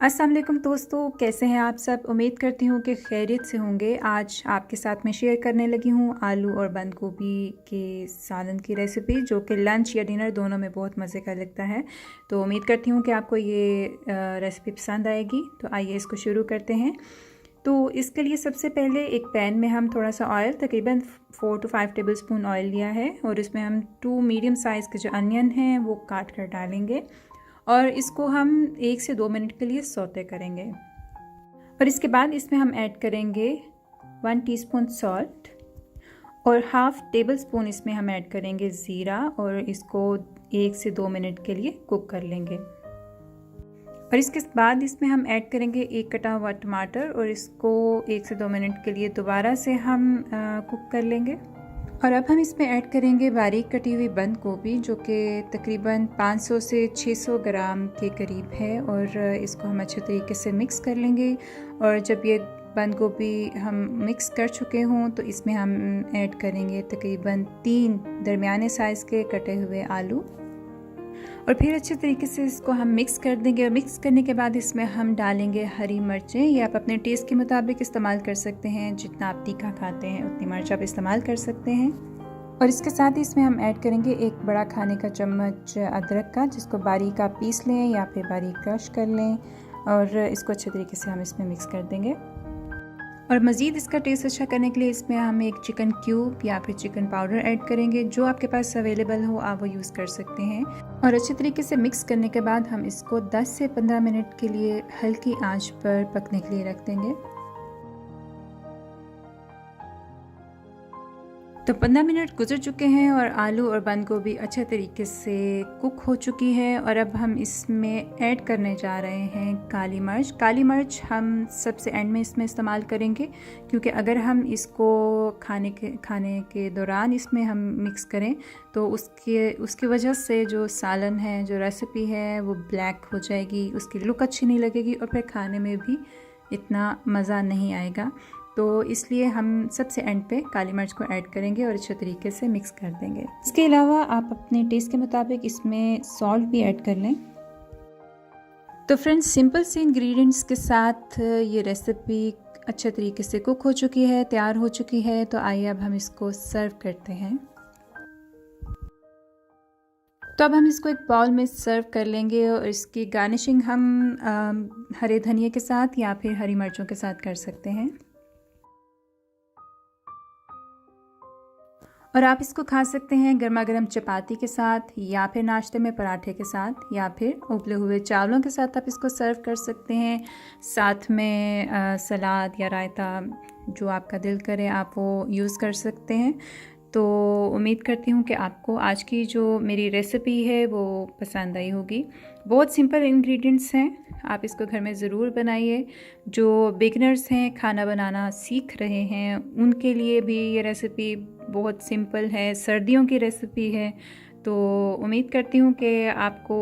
अस्सलाम वालेकुम दोस्तों, कैसे हैं आप सब। उम्मीद करती हूँ कि खैरियत से होंगे। आज आपके साथ मैं शेयर करने लगी हूँ आलू और बंद गोभी के सालन की रेसिपी, जो कि लंच या डिनर दोनों में बहुत मज़े का लगता है। तो उम्मीद करती हूँ कि आपको ये रेसिपी पसंद आएगी। तो आइए इसको शुरू करते हैं। तो इसके लिए सबसे पहले एक पैन में हम थोड़ा सा ऑयल, तकरीबन 4 to 5 टेबल स्पून ऑयल लिया है, और इसमें हम 2 मीडियम साइज़ के जो अनियन हैं वो काट कर डालेंगे और इसको हम 1 से 2 मिनट के लिए सौते करेंगे। और इसके बाद इसमें हम ऐड करेंगे 1 टीस्पून सॉल्ट और हाफ़ टेबल स्पून इसमें हम ऐड करेंगे ज़ीरा, और इसको 1 से 2 मिनट के लिए कुक कर लेंगे। और इसके बाद इसमें हम ऐड करेंगे एक कटा हुआ टमाटर, और इसको 1 से 2 मिनट के लिए दोबारा से हम कुक कर लेंगे। और अब हम इसमें ऐड करेंगे बारीक कटी हुई बंद गोभी, जो कि तकरीबन 500 से 600 ग्राम के करीब है, और इसको हम अच्छे तरीके से मिक्स कर लेंगे। और जब ये बंद गोभी हम मिक्स कर चुके हों तो इसमें हम ऐड करेंगे तकरीबन 3 दरमियाने साइज़ के कटे हुए आलू, और फिर अच्छे तरीके से इसको हम मिक्स कर देंगे। और मिक्स करने के बाद इसमें हम डालेंगे हरी मिर्चें। ये आप अपने टेस्ट के मुताबिक इस्तेमाल कर सकते हैं, जितना आप तीखा खाते हैं उतनी मिर्च आप इस्तेमाल कर सकते हैं। और इसके साथ ही इसमें हम ऐड करेंगे 1 बड़ा खाने का चम्मच अदरक का, जिसको बारीक आप पीस लें या फिर बारीक क्रश कर लें, और इसको अच्छे तरीके से हम इसमें मिक्स कर देंगे। और मज़ीद इसका टेस्ट अच्छा करने के लिए इसमें हम एक चिकन क्यूब या फिर चिकन पाउडर ऐड करेंगे। जो आपके पास अवेलेबल हो आप वो यूज़ कर सकते हैं। और अच्छे तरीके से मिक्स करने के बाद हम इसको 10 से 15 मिनट के लिए हल्की आंच पर पकने के लिए रख देंगे। तो 15 मिनट गुजर चुके हैं और आलू और बंद गोभी अच्छे तरीके से कुक हो चुकी है। और अब हम इसमें ऐड करने जा रहे हैं काली मिर्च। काली मिर्च हम सबसे एंड में इसमें इस्तेमाल करेंगे, क्योंकि अगर हम इसको खाने के दौरान इसमें हम मिक्स करें तो उसकी वजह से जो सालन है, जो रेसिपी है, वो ब्लैक हो जाएगी, उसकी लुक अच्छी नहीं लगेगी और फिर खाने में भी इतना मज़ा नहीं आएगा। तो इसलिए हम सबसे एंड पे काली मिर्च को ऐड करेंगे और अच्छे तरीके से मिक्स कर देंगे। इसके अलावा आप अपने टेस्ट के मुताबिक इसमें सॉल्ट भी ऐड कर लें। तो फ्रेंड्स, सिंपल से इंग्रेडिएंट्स के साथ ये रेसिपी अच्छे तरीके से कुक हो चुकी है, तैयार हो चुकी है। तो आइए अब हम इसको सर्व करते हैं। तो अब हम इसको एक बाउल में सर्व कर लेंगे, और इसकी गार्निशिंग हम हरे धनिया के साथ या फिर हरी मिर्चों के साथ कर सकते हैं। और आप इसको खा सकते हैं गर्मा गर्म चपाती के साथ, या फिर नाश्ते में पराठे के साथ, या फिर उबले हुए चावलों के साथ आप इसको सर्व कर सकते हैं। साथ में सलाद या रायता, जो आपका दिल करे आप वो यूज़ कर सकते हैं। तो उम्मीद करती हूँ कि आपको आज की जो मेरी रेसिपी है वो पसंद आई होगी। बहुत सिंपल इंग्रेडिएंट्स हैं, आप इसको घर में ज़रूर बनाइए। जो बिगनर्स हैं, खाना बनाना सीख रहे हैं, उनके लिए भी ये रेसिपी बहुत सिंपल है, सर्दियों की रेसिपी है। तो उम्मीद करती हूँ कि आपको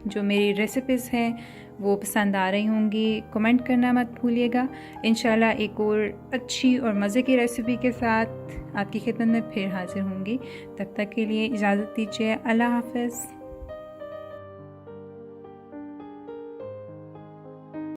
जो मेरी रेसिपीज़ हैं वो पसंद आ रही होंगी। कमेंट करना मत भूलिएगा। इंशाल्लाह एक और अच्छी और मज़े की रेसिपी के साथ आपकी खिदमत में फिर हाजिर होंगी। तब तक के लिए इजाज़त दीजिए। अल्लाह हाफ़िज़।